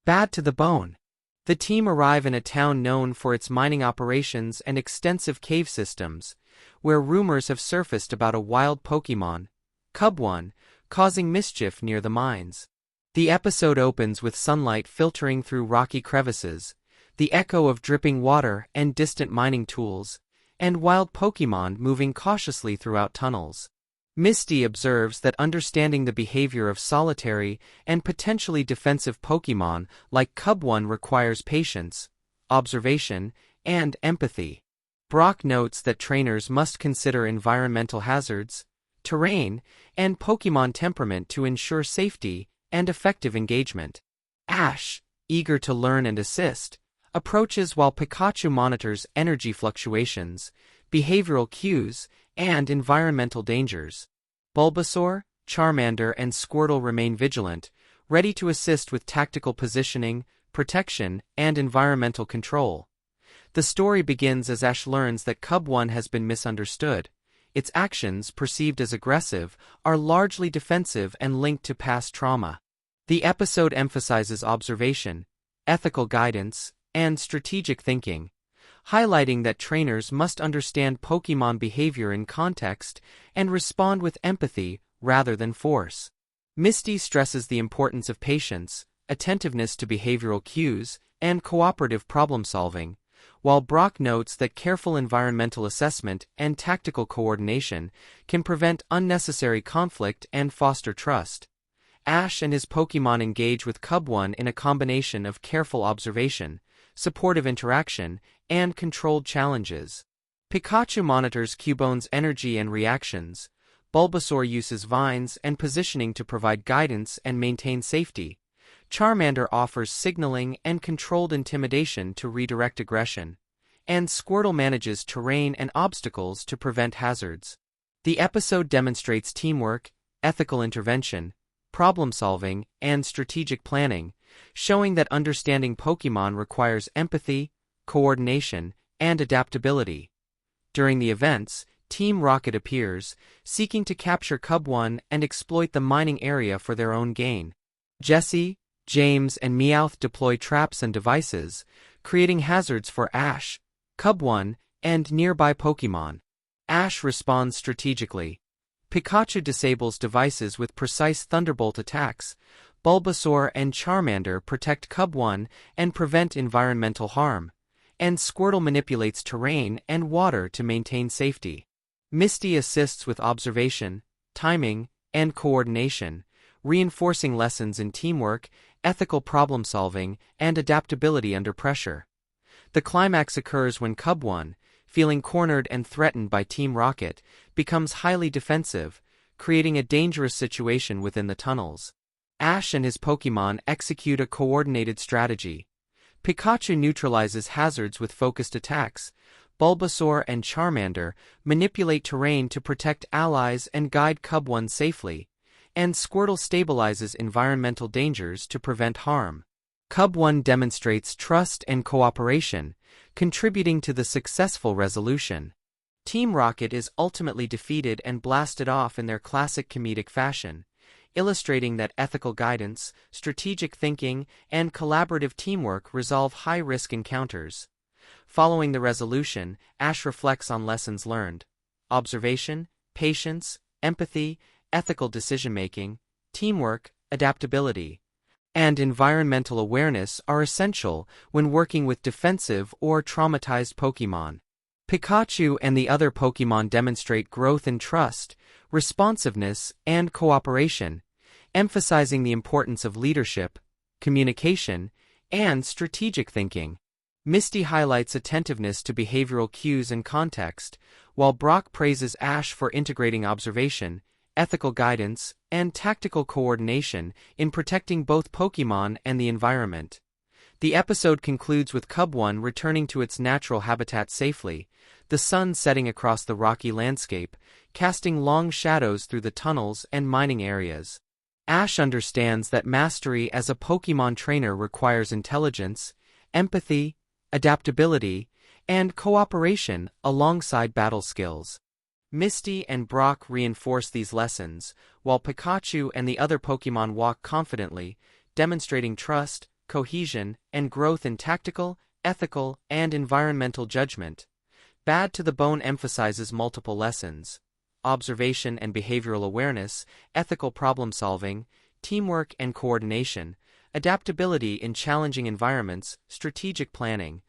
Bad to the bone. The team arrive in a town known for its mining operations and extensive cave systems, where rumors have surfaced about a wild Pokémon, Cubone, causing mischief near the mines. The episode opens with sunlight filtering through rocky crevices, the echo of dripping water and distant mining tools, and wild Pokémon moving cautiously throughout tunnels. Misty observes that understanding the behavior of solitary and potentially defensive Pokémon like Cubone requires patience, observation, and empathy. Brock notes that trainers must consider environmental hazards, terrain, and Pokémon temperament to ensure safety and effective engagement. Ash, eager to learn and assist, approaches while Pikachu monitors energy fluctuations, behavioral cues, and environmental dangers. Bulbasaur, Charmander, and Squirtle remain vigilant, ready to assist with tactical positioning, protection, and environmental control. The story begins as Ash learns that Cubone has been misunderstood. Its actions, perceived as aggressive, are largely defensive and linked to past trauma. The episode emphasizes observation, ethical guidance, and strategic thinking, highlighting that trainers must understand Pokémon behavior in context and respond with empathy rather than force. Misty stresses the importance of patience, attentiveness to behavioral cues, and cooperative problem-solving, while Brock notes that careful environmental assessment and tactical coordination can prevent unnecessary conflict and foster trust. Ash and his Pokémon engage with Cubone in a combination of careful observation, supportive interaction, and controlled challenges. Pikachu monitors Cubone's energy and reactions. Bulbasaur uses vines and positioning to provide guidance and maintain safety. Charmander offers signaling and controlled intimidation to redirect aggression. And Squirtle manages terrain and obstacles to prevent hazards. The episode demonstrates teamwork, ethical intervention, problem-solving, and strategic planning, showing that understanding Pokémon requires empathy, coordination, and adaptability. During the events, Team Rocket appears, seeking to capture Cubone and exploit the mining area for their own gain. Jessie, James, and Meowth deploy traps and devices, creating hazards for Ash, Cubone, and nearby Pokémon. Ash responds strategically. Pikachu disables devices with precise Thunderbolt attacks. Bulbasaur and Charmander protect Cubone and prevent environmental harm, and Squirtle manipulates terrain and water to maintain safety. Misty assists with observation, timing, and coordination, reinforcing lessons in teamwork, ethical problem-solving, and adaptability under pressure. The climax occurs when Cubone, feeling cornered and threatened by Team Rocket, becomes highly defensive, creating a dangerous situation within the tunnels. Ash and his Pokémon execute a coordinated strategy. Pikachu neutralizes hazards with focused attacks. Bulbasaur and Charmander manipulate terrain to protect allies and guide Cubone safely, and Squirtle stabilizes environmental dangers to prevent harm. Cubone demonstrates trust and cooperation, contributing to the successful resolution. Team Rocket is ultimately defeated and blasted off in their classic comedic fashion, illustrating that ethical guidance, strategic thinking, and collaborative teamwork resolve high-risk encounters. Following the resolution, Ash reflects on lessons learned. Observation, patience, empathy, ethical decision-making, teamwork, adaptability, and environmental awareness are essential when working with defensive or traumatized Pokémon. Pikachu and the other Pokémon demonstrate growth in trust, responsiveness, and cooperation, emphasizing the importance of leadership, communication, and strategic thinking. Misty highlights attentiveness to behavioral cues and context, while Brock praises Ash for integrating observation, ethical guidance, and tactical coordination in protecting both Pokémon and the environment. The episode concludes with Cubone returning to its natural habitat safely, the sun setting across the rocky landscape, casting long shadows through the tunnels and mining areas. Ash understands that mastery as a Pokémon trainer requires intelligence, empathy, adaptability, and cooperation alongside battle skills. Misty and Brock reinforce these lessons, while Pikachu and the other Pokémon walk confidently, demonstrating trust, cohesion, and growth in tactical, ethical, and environmental judgment. Bad to the Bone emphasizes multiple lessons: observation and behavioral awareness, ethical problem-solving, teamwork and coordination, adaptability in challenging environments, strategic planning,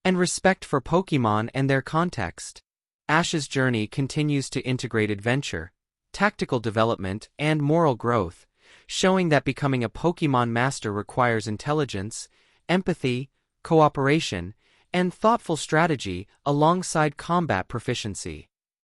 and respect for Pokémon and their context. Ash's journey continues to integrate adventure, tactical development, and moral growth, showing that becoming a Pokémon Master requires intelligence, empathy, cooperation, and thoughtful strategy alongside combat proficiency.